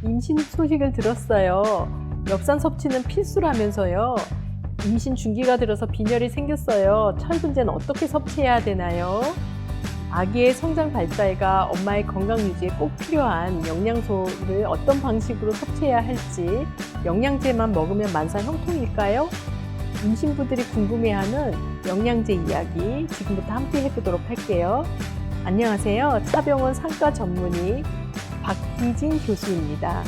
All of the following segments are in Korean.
임신 소식을 들었어요. 엽산 섭취는 필수라면서요. 임신 중기가 들어서 빈혈이 생겼어요. 철분제는 어떻게 섭취해야 되나요? 아기의 성장 발달과 엄마의 건강 유지에 꼭 필요한 영양소를 어떤 방식으로 섭취해야 할지, 영양제만 먹으면 만사 형통일까요? 임신부들이 궁금해하는 영양제 이야기 지금부터 함께 해보도록 할게요. 안녕하세요. 차병원 상과 전문의 박희진 교수입니다.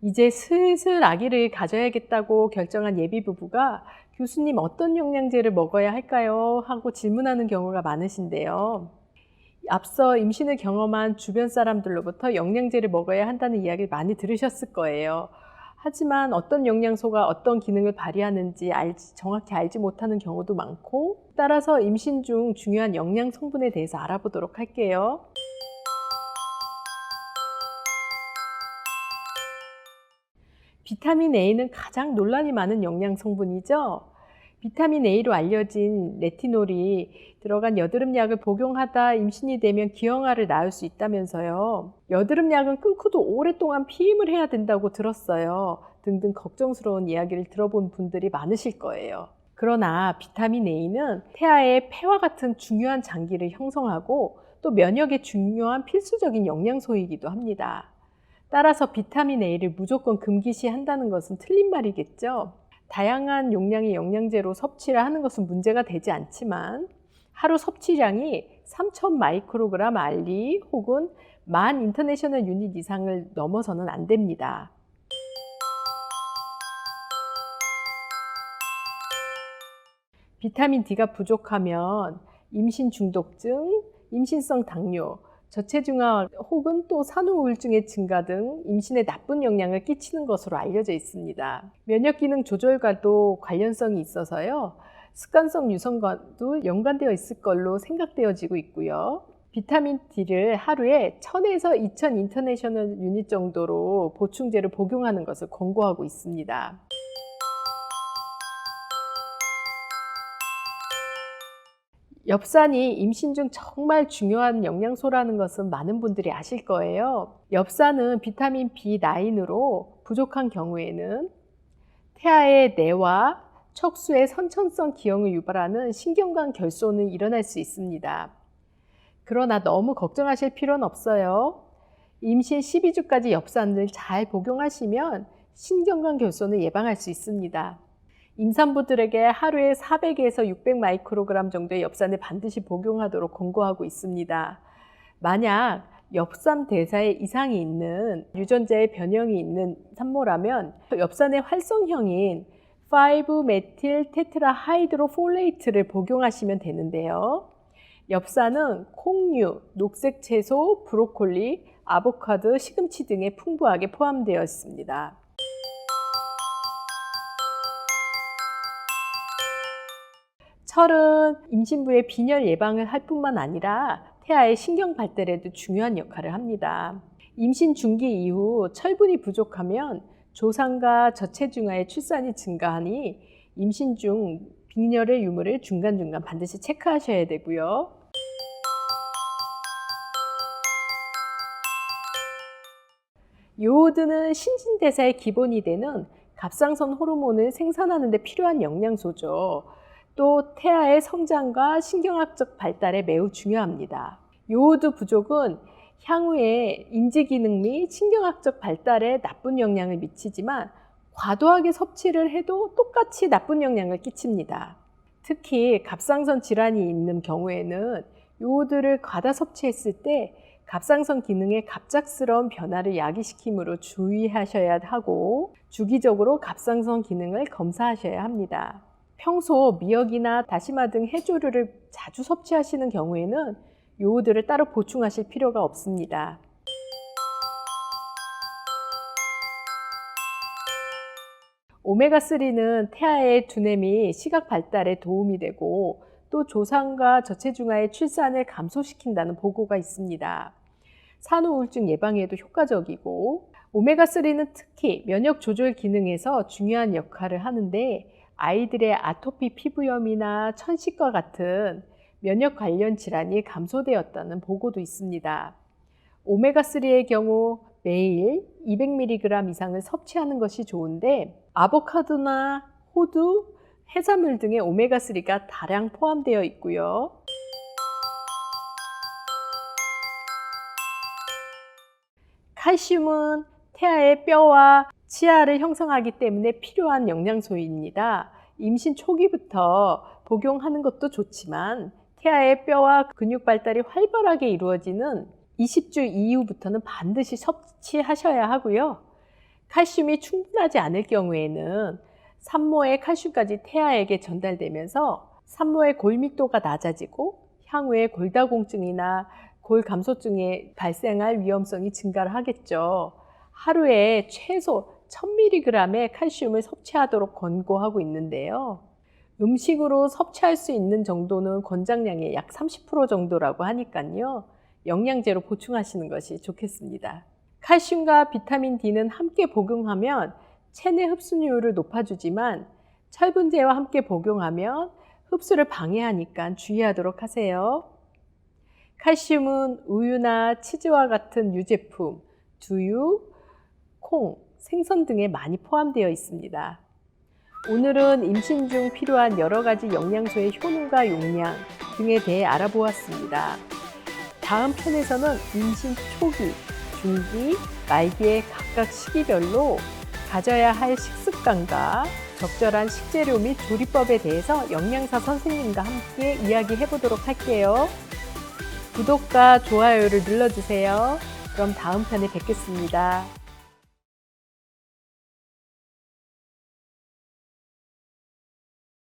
이제 슬슬 아기를 가져야겠다고 결정한 예비 부부가 교수님 어떤 영양제를 먹어야 할까요? 하고 질문하는 경우가 많으신데요. 앞서 임신을 경험한 주변 사람들로부터 영양제를 먹어야 한다는 이야기를 많이 들으셨을 거예요. 하지만 어떤 영양소가 어떤 기능을 발휘하는지 정확히 알지 못하는 경우도 많고, 따라서 임신 중 중요한 영양 성분에 대해서 알아보도록 할게요. 비타민 A는 가장 논란이 많은 영양 성분이죠. 비타민 A로 알려진 레티놀이 들어간 여드름약을 복용하다 임신이 되면 기형아를 낳을 수 있다면서요. 여드름약은 끊고도 오랫동안 피임을 해야 된다고 들었어요. 등등 걱정스러운 이야기를 들어본 분들이 많으실 거예요. 그러나 비타민 A는 태아의 폐와 같은 중요한 장기를 형성하고 또 면역에 중요한 필수적인 영양소이기도 합니다. 따라서 비타민 A를 무조건 금기시한다는 것은 틀린 말이겠죠. 다양한 용량의 영양제로 섭취를 하는 것은 문제가 되지 않지만 하루 섭취량이 3,000 마이크로그램 알리 혹은 10,000 인터내셔널 유닛 이상을 넘어서는 안 됩니다. 비타민 D가 부족하면 임신 중독증, 임신성 당뇨, 저체중아 혹은 또 산후우울증의 증가 등 임신에 나쁜 영향을 끼치는 것으로 알려져 있습니다. 면역기능 조절과도 관련성이 있어서요. 습관성 유선과도 연관되어 있을 걸로 생각되어지고 있고요. 비타민 D를 하루에 1000에서 2000 인터내셔널 유닛 정도로 보충제를 복용하는 것을 권고하고 있습니다. 엽산이 임신 중 정말 중요한 영양소라는 것은 많은 분들이 아실 거예요. 엽산은 비타민 B9으로 부족한 경우에는 태아의 뇌와 척수의 선천성 기형을 유발하는 신경관 결손이 일어날 수 있습니다. 그러나 너무 걱정하실 필요는 없어요. 임신 12주까지 엽산을 잘 복용하시면 신경관 결손을 예방할 수 있습니다. 임산부들에게 하루에 400에서 600 마이크로그램 정도의 엽산을 반드시 복용하도록 권고하고 있습니다. 만약 엽산 대사에 이상이 있는 유전자의 변형이 있는 산모라면 엽산의 활성형인 5메틸 테트라하이드로폴레이트를 복용하시면 되는데요. 엽산은 콩류, 녹색 채소, 브로콜리, 아보카도, 시금치 등에 풍부하게 포함되어 있습니다. 철은 임신부의 빈혈 예방을 할 뿐만 아니라 태아의 신경 발달에도 중요한 역할을 합니다. 임신 중기 이후 철분이 부족하면 조산과 저체중아의 출산이 증가하니 임신 중 빈혈의 유무를 중간중간 반드시 체크하셔야 되고요. 요오드는 신진대사의 기본이 되는 갑상선 호르몬을 생산하는 데 필요한 영양소죠. 또 태아의 성장과 신경학적 발달에 매우 중요합니다. 요오드 부족은 향후에 인지기능 및 신경학적 발달에 나쁜 영향을 미치지만 과도하게 섭취를 해도 똑같이 나쁜 영향을 끼칩니다. 특히 갑상선 질환이 있는 경우에는 요오드를 과다 섭취했을 때 갑상선 기능에 갑작스러운 변화를 야기시키므로 주의하셔야 하고 주기적으로 갑상선 기능을 검사하셔야 합니다. 평소 미역이나 다시마 등 해조류를 자주 섭취하시는 경우에는 요오드를 따로 보충하실 필요가 없습니다. 오메가3는 태아의 두뇌 및 시각 발달에 도움이 되고 또 조산과 저체중아의 출산을 감소시킨다는 보고가 있습니다. 산후우울증 예방에도 효과적이고 오메가3는 특히 면역 조절 기능에서 중요한 역할을 하는데 아이들의 아토피 피부염이나 천식과 같은 면역 관련 질환이 감소되었다는 보고도 있습니다. 오메가3의 경우 매일 200mg 이상을 섭취하는 것이 좋은데 아보카도나 호두, 해산물 등의 오메가3가 다량 포함되어 있고요. 칼슘은 태아의 뼈와 치아를 형성하기 때문에 필요한 영양소입니다. 임신 초기부터 복용하는 것도 좋지만 태아의 뼈와 근육 발달이 활발하게 이루어지는 20주 이후부터는 반드시 섭취하셔야 하고요. 칼슘이 충분하지 않을 경우에는 산모의 칼슘까지 태아에게 전달되면서 산모의 골밀도가 낮아지고 향후에 골다공증이나 골감소증이 발생할 위험성이 증가를 하겠죠. 하루에 최소 1000mg의 칼슘을 섭취하도록 권고하고 있는데요. 음식으로 섭취할 수 있는 정도는 권장량의 약 30% 정도라고 하니까요. 영양제로 보충하시는 것이 좋겠습니다. 칼슘과 비타민 D는 함께 복용하면 체내 흡수율을 높아주지만 철분제와 함께 복용하면 흡수를 방해하니까 주의하도록 하세요. 칼슘은 우유나 치즈와 같은 유제품, 두유, 콩, 생선 등에 많이 포함되어 있습니다. 오늘은 임신 중 필요한 여러 가지 영양소의 효능과 용량 등에 대해 알아보았습니다. 다음 편에서는 임신 초기, 중기, 말기의 각각 시기별로 가져야 할 식습관과 적절한 식재료 및 조리법에 대해서 영양사 선생님과 함께 이야기해 보도록 할게요. 구독과 좋아요를 눌러주세요. 그럼 다음 편에 뵙겠습니다.